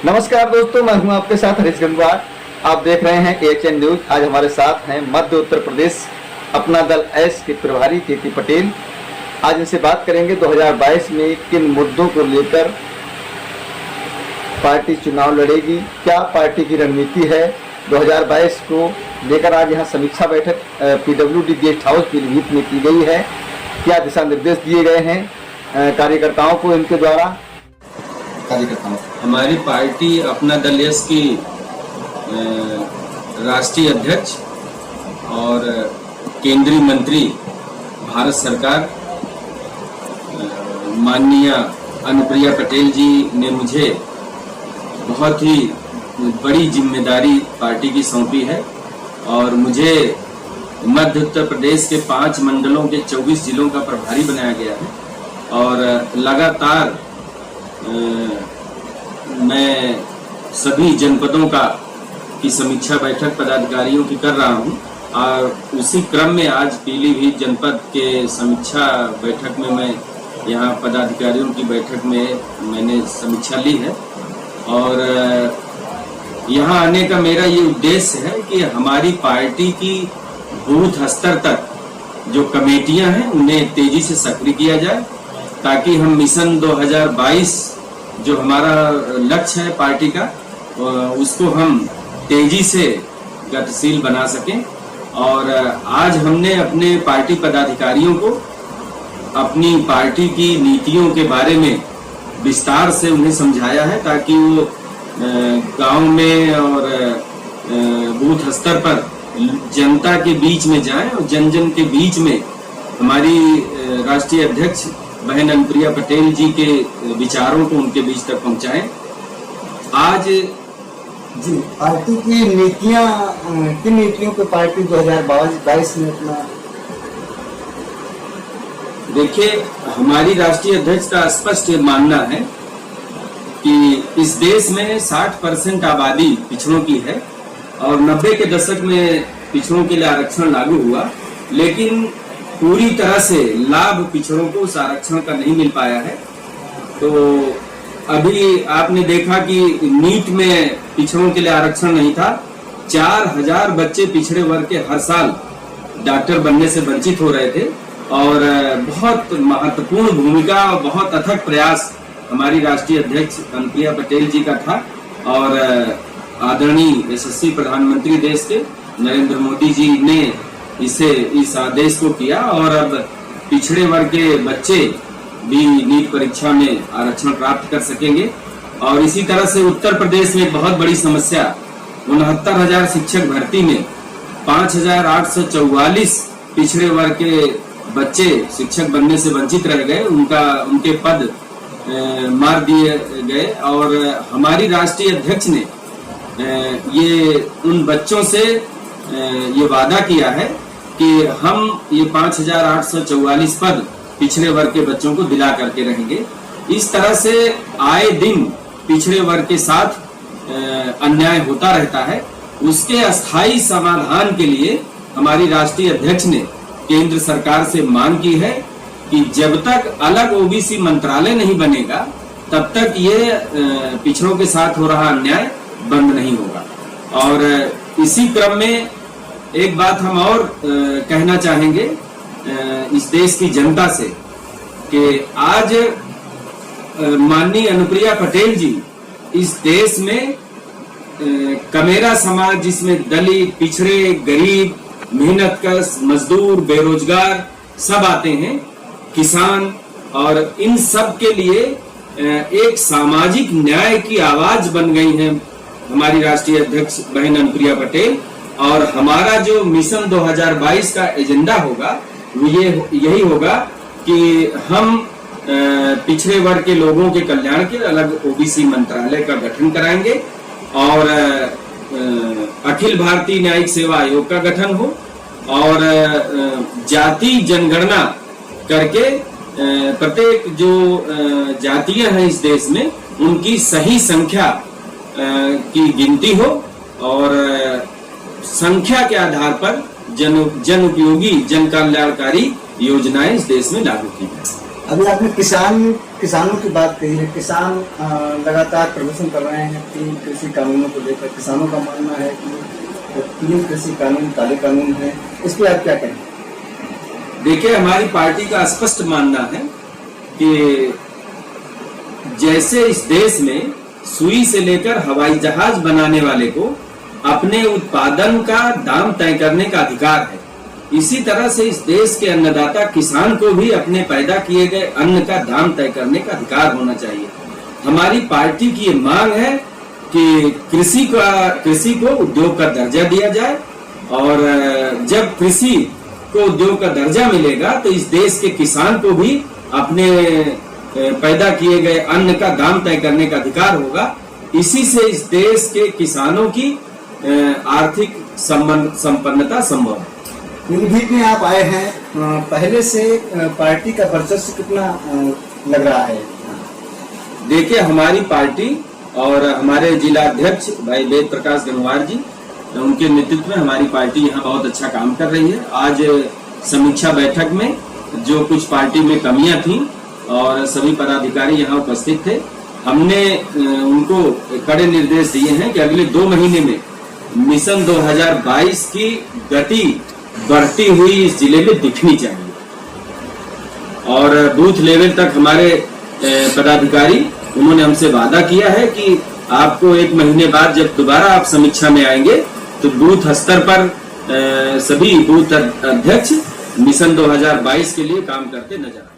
नमस्कार दोस्तों, मैं हूं आपके साथ हरीश गंगवार। आप देख रहे हैं AHN न्यूज। आज हमारे साथ हैं मध्य उत्तर प्रदेश अपना दल एस के प्रभारी KT पटेल। आज इनसे बात करेंगे 2022 में किन मुद्दों को लेकर पार्टी चुनाव लड़ेगी, क्या पार्टी की रणनीति है। 2022 को लेकर आज यहाँ समीक्षा बैठक PWD गेस्ट हाउस पीलीभीत में की गई है। क्या दिशा निर्देश दिए गए हैं कार्यकर्ताओं को इनके द्वारा। हमारी पार्टी अपना दल एस की राष्ट्रीय अध्यक्ष और केंद्रीय मंत्री भारत सरकार माननीय अनुप्रिया पटेल जी ने मुझे बहुत ही बड़ी जिम्मेदारी पार्टी की सौंपी है और मुझे मध्य उत्तर प्रदेश के 5 मंडलों के 24 जिलों का प्रभारी बनाया गया है और लगातार मैं सभी जनपदों की समीक्षा बैठक पदाधिकारियों की कर रहा हूं और उसी क्रम में आज पीलीभीत जनपद के समीक्षा बैठक में मैं यहाँ पदाधिकारियों की बैठक में मैंने समीक्षा ली है और यहाँ आने का मेरा ये उद्देश्य है कि हमारी पार्टी की बूथ स्तर तक जो कमेटियां हैं उन्हें तेजी से सक्रिय किया जाए ताकि हम मिशन 2022 जो हमारा लक्ष्य है पार्टी का उसको हम तेजी से गतिशील बना सकें। और आज हमने अपने पार्टी पदाधिकारियों को अपनी पार्टी की नीतियों के बारे में विस्तार से उन्हें समझाया है ताकि वो गांव में और बूथ स्तर पर जनता के बीच में जाएं और जन जन के बीच में हमारी राष्ट्रीय अध्यक्ष बहन अनुप्रिया पटेल जी के विचारों को उनके बीच तक पहुंचाएं। आज जी पार्टी की नीतियां, किन नीतियों पे पार्टी 2022 में अपना देखिए, हमारी राष्ट्रीय अध्यक्ष का स्पष्ट मानना है कि इस देश में 60% आबादी पिछड़ों की है और 90 के दशक में पिछड़ों के लिए आरक्षण लागू हुआ, लेकिन पूरी तरह से लाभ पिछड़ों को उस आरक्षण का नहीं मिल पाया है। तो अभी आपने देखा कि नीट में पिछड़ों के लिए आरक्षण नहीं था। 4000 बच्चे पिछड़े वर्ग के हर साल डॉक्टर बनने से वंचित हो रहे थे और बहुत महत्वपूर्ण भूमिका और बहुत अथक प्रयास हमारी राष्ट्रीय अध्यक्ष अनुप्रिया पटेल जी का था और आदरणीय यशस्वी प्रधानमंत्री देश के नरेंद्र मोदी जी ने इस आदेश को किया और अब पिछड़े वर्ग के बच्चे भी नीट परीक्षा में आरक्षण प्राप्त कर सकेंगे। और इसी तरह से उत्तर प्रदेश में बहुत बड़ी समस्या 69,000 शिक्षक भर्ती में 5,844 पिछड़े वर्ग के बच्चे शिक्षक बनने से वंचित रह गए, उनके पद मार दिए गए और हमारी राष्ट्रीय अध्यक्ष ने ये उन बच्चों से ये वादा किया है कि हम ये 5,844 पद पिछड़े वर्ग के बच्चों को दिला करके रहेंगे। इस तरह से आए दिन पिछड़े वर्ग के साथ अन्याय होता रहता है। उसके अस्थायी समाधान के लिए हमारी राष्ट्रीय अध्यक्ष ने केंद्र सरकार से मांग की है कि जब तक अलग OBC मंत्रालय नहीं बनेगा तब तक ये पिछड़ों के साथ हो रहा अन्याय बंद नहीं होगा। और इसी क्रम में एक बात हम और कहना चाहेंगे इस देश की जनता से कि आज माननीय अनुप्रिया पटेल जी इस देश में कमेरा समाज, जिसमें दलित, पिछड़े, गरीब, मेहनतकश, मजदूर, बेरोजगार सब आते हैं, किसान, और इन सब के लिए एक सामाजिक न्याय की आवाज बन गई है हमारी राष्ट्रीय अध्यक्ष बहन अनुप्रिया पटेल। और हमारा जो मिशन 2022 का एजेंडा होगा वो यही होगा कि हम पिछड़े वर्ग के लोगों के कल्याण के अलग OBC मंत्रालय का गठन कराएंगे और अखिल भारतीय न्यायिक सेवा आयोग का गठन हो और जाति जनगणना करके प्रत्येक जो जातियां हैं इस देश में उनकी सही संख्या की गिनती हो और संख्या के आधार पर जन उपयोगी, जन कल्याणकारी योजनाएं इस देश में लागू की जाए। अभी आपने किसानों की बात कही है। किसान लगातार प्रदर्शन कर रहे हैं 3 कृषि कानूनों को लेकर। किसानों का मानना है कि 3 कृषि कानून काले कानून हैं, इस पर आप क्या कहें? देखिए, हमारी पार्टी का स्पष्ट मानना है कि जैसे इस देश में सुई से लेकर हवाई जहाज बनाने वाले को अपने उत्पादन का दाम तय करने का अधिकार है, इसी तरह से इस देश के अन्नदाता किसान को भी अपने पैदा किए गए अन्न का दाम तय करने का अधिकार होना चाहिए। हमारी पार्टी की ये मांग है कि कृषि को उद्योग का दर्जा दिया जाए, और जब कृषि को उद्योग का दर्जा मिलेगा तो इस देश के किसान को भी अपने पैदा किए गए अन्न का दाम तय करने का अधिकार होगा। इसी से इस देश के किसानों की आर्थिक संपन्नता संभव है। पीलीभीत में आप आए हैं, पहले से पार्टी का वर्चस्व कितना लग रहा है? देखिए, हमारी पार्टी और हमारे जिला अध्यक्ष भाई वेद प्रकाश गंगवार जी, उनके नेतृत्व में हमारी पार्टी यहाँ बहुत अच्छा काम कर रही है। आज समीक्षा बैठक में जो कुछ पार्टी में कमियां थी और सभी पदाधिकारी यहाँ उपस्थित थे, हमने उनको कड़े निर्देश दिए हैं कि अगले 2 महीने में मिशन 2022 की गति बढ़ती हुई इस जिले में दिखनी चाहिए, और बूथ लेवल तक हमारे पदाधिकारी उन्होंने हमसे वादा किया है कि आपको 1 महीने बाद जब दोबारा आप समीक्षा में आएंगे तो बूथ स्तर पर सभी बूथ अध्यक्ष मिशन 2022 के लिए काम करते नजर आएंगे।